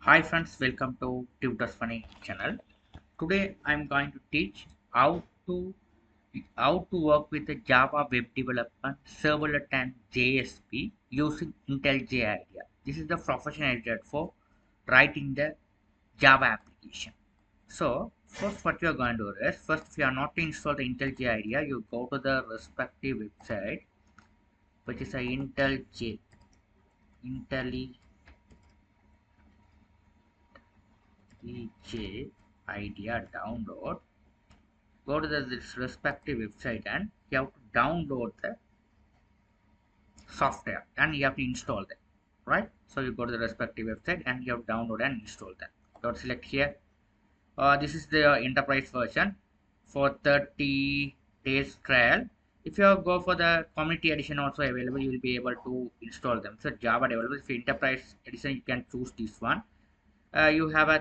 Hi friends, welcome to Tutors Funny channel. Today I'm going to teach how to work with the Java web development servlet and JSP using IntelliJ IDEA. This is the professional editor for writing the Java application. So first what you are going to do is first if you are not to install the IntelliJ IDEA, you go to the respective website which is a IntelliJ IDEA download. Go to this respective website and you have to download the software and you have to install them, right? So you go to the respective website and you have to download and install them. You have to select here. This is the enterprise version for 30 days trial. If you go for the community edition also available, you will be able to install them. So Java developers, if you enterprise edition, you can choose this one. You have a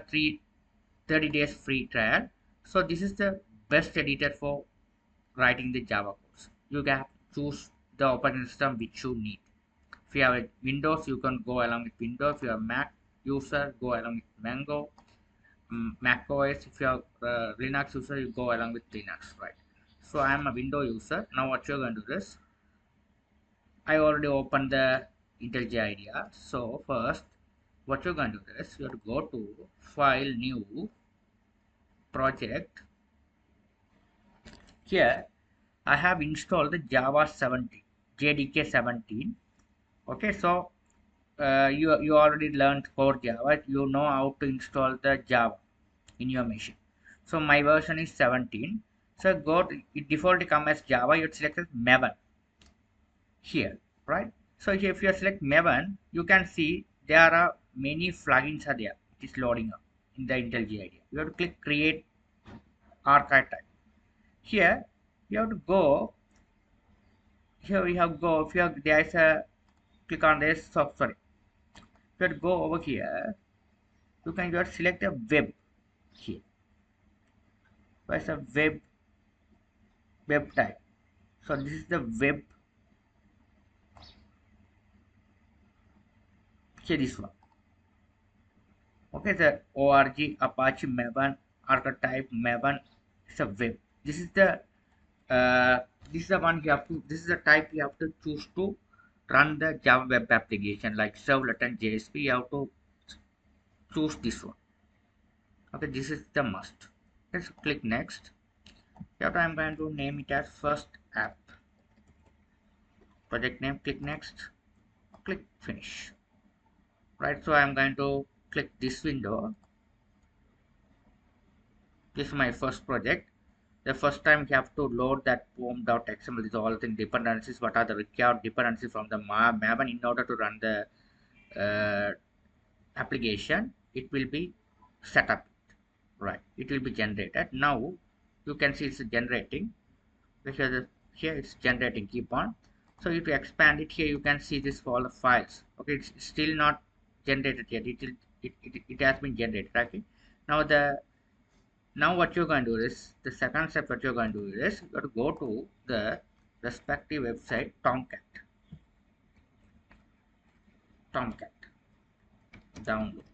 30 days free trial. So this is the best editor for writing the Java codes. You can choose the operating system which you need. If you have a Windows, you can go along with Windows. If you are Mac user, go along with Mango. Mac OS, if you are Linux user, you go along with Linux, right? So I am a Windows user. Now what you're going to do is, I already opened the IntelliJ IDEA. So first, what you're going to do is, you have to go to File, New, Project. Here, I have installed the Java 17, JDK 17. Okay, so you already learned core Java. You know how to install the Java in your machine. So my version is 17. So go to it default come as Java. You select Maven here, right? So if you select Maven, you can see there are many plugins are there. It is loading up in the IntelliJ IDEA. You have to click Create Archive Type. Here you have to go. Here we have go. If you have there is a click on this. So sorry. If you have to go over here, you can just select a web here. Where's a web type? So this is the web. Here this one. Okay, the org Apache Maven archetype Maven is a web. This is the uh, this is the one you have to. This is the type you have to choose to run the Java web application like Servlet and JSP. You have to choose this one. Okay, this is the must. Let's click next. Here I'm going to name it as first app. Project name. Click next. Click finish. Right. So I'm going to click this window. This is my first project. The first time you have to load that form.xml. These all the dependencies. What are the required dependencies from the Maven in order to run the uh, application? It will be set up, right? It will be generated. Now you can see it's generating. Because here it's generating. Keep on. So if you expand it here, you can see this all the files. Okay, it's still not generated yet. It has been generated. Okay. Now what you're going to do is the second step. What you're going to do is you have to go to the respective website Tomcat download.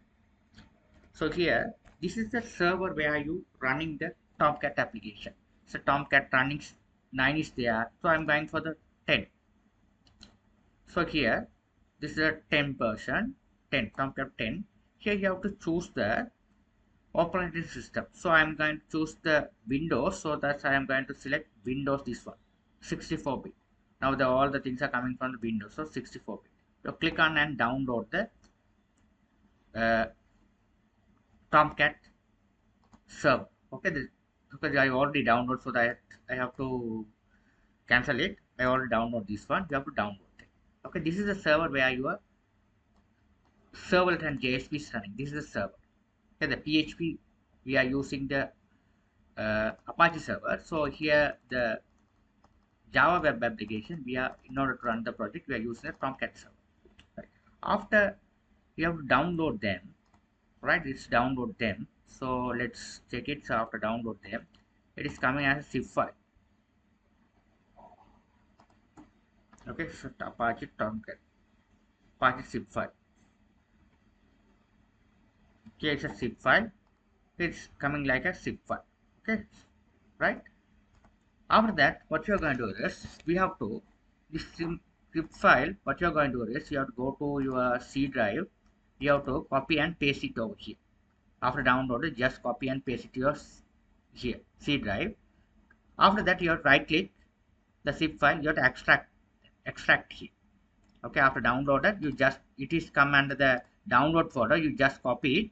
So here this is the server where you running the Tomcat application. So Tomcat running 9 is there. So I'm going for the 10. So here this is a 10 version, 10 Tomcat 10. Here you have to choose the operating system. So I'm going to choose the Windows. So that's I am going to select Windows, this one, 64-bit. Now all the things are coming from the Windows. So 64-bit. You click on and download the uh, Tomcat server. Okay, because I already downloaded, so that I have to cancel it. I already download this one. You have to download it. Okay, this is the server where your servlet and JSP is running. This is the server. Okay, the PHP we are using the Apache server. So here the Java web application we are in order to run the project we are using a Tomcat server. Right. After you have to download them, right? It's download them. So let's check it. So after download them, it is coming as a zip file. Okay, so Apache Tomcat, Apache zip file. Here it's a zip file. It's coming like a zip file. Okay, right? After that, what you're going to do is we have to this zip file. What you're going to do is you have to go to your C drive. You have to copy and paste it over here. After downloaded, just copy and paste it to your here C drive. After that, you have to right click the zip file. You have to extract here. Okay, after downloaded, you just it is come under the download folder. You just copy it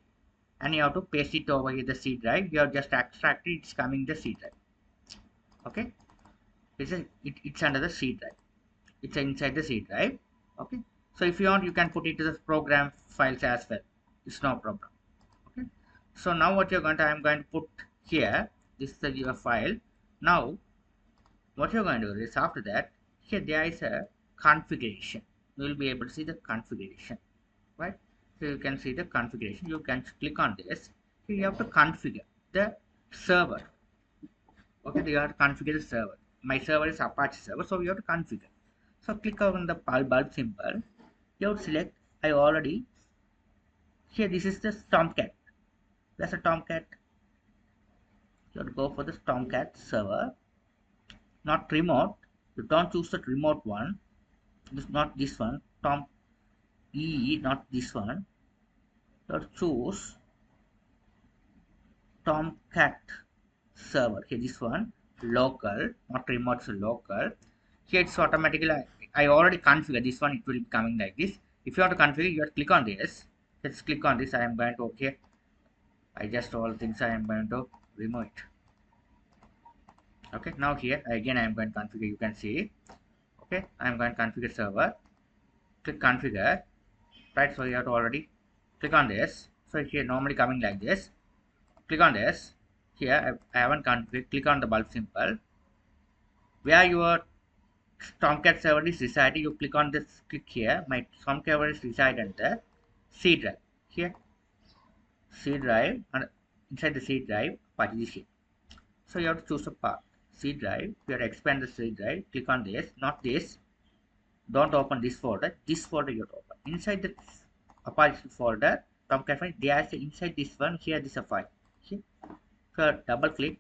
and you have to paste it over here the C drive. You have just extracted. It's coming the C drive. Okay, it's under the C drive. It's inside the C drive. Okay, so if you want, you can put it to the program files as well. It's no problem. Okay, so now what you're going to I'm going to put here. This is your file. Now what you're going to do is after that here there is a configuration. You will be able to see the configuration, right? So you can see the configuration. You can click on this. Here you have to configure the server. Okay, you have to configure the server. My server is Apache server, so you have to configure. So click on the bulb symbol. You have to select. I already here. This is the Tomcat. That's a Tomcat. You have to go for the Tomcat server, not remote. You don't choose the remote one. This not this one. Tom E, not this one. You have to choose Tomcat server. Here this one local, not remote, so local. Here it's automatically I already configured this one. It will be coming like this. If you want to configure, you have to click on this. Let's click on this. I am going to okay. I just all things I am going to remove it. Okay, now here again I am going to configure. You can see. Okay, I am going to configure server. Click configure. Right, so you have to already click on this. So here normally coming like this. Click on this. Here I haven't configured. Click on the bulb symbol. Where your Tomcat server is residing, you click on this. Click here. My Tomcat server is residing at the C drive. Here C drive and inside the C drive Apache is here. So you have to choose a path. C drive. You have to expand the C drive. Click on this. Not this. Don't open this folder. This folder you have to open. Inside the Apache folder, Tomcat file, there is inside this one. Here this is a file. Here. So double click.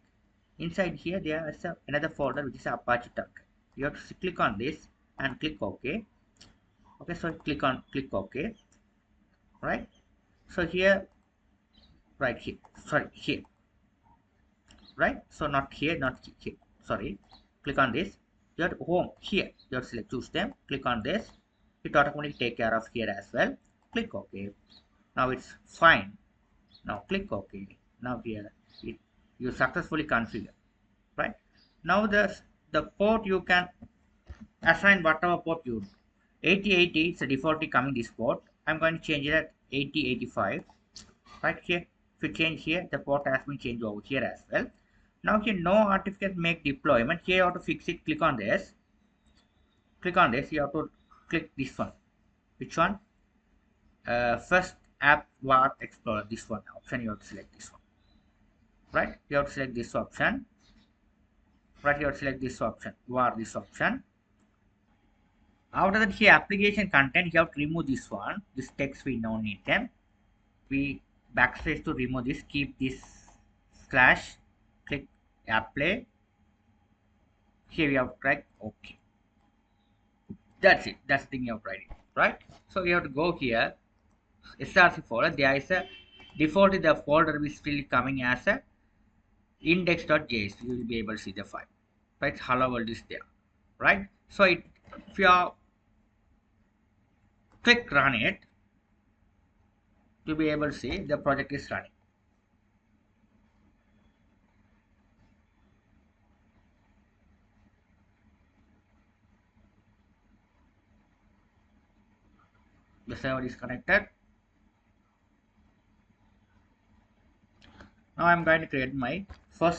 Inside here there is another folder which is Apache Tomcat. You have to click on this and click OK. Okay, so click OK. Right. So here, right here. Sorry, here. Right. So not here, not here. Sorry. Click on this. You have to home here. You have to select choose them. Click on this. It automatically take care of here as well. Click OK. Now it's fine. Now click OK. Now here you successfully configure. Right. Now the port you can assign whatever port you do. 8080 is the defaultly coming this port. I'm going to change it at 8085. Right here. If you change here, the port has been changed over here as well. Now here no artifact make deployment. Here you have to fix it. Click on this. Click on this. You have to click this one. Which one? First app war explorer. This one option. You have to select this one. Right? You have to select this option. Right? You have to select this option. War this option. After that, here application content. You have to remove this one. This text we don't need them. We backspace to remove this. Keep this slash. Click apply. Here we have to write OK. That's it. That's the thing you have to write it. Right? So you have to go here. SRC folder. There is a default the folder is still coming as a index.js. You will be able to see the file. Right? Hello world is there. Right? So if you are click run it, you'll be able to see the project is running. The server is connected. Now I'm going to create my first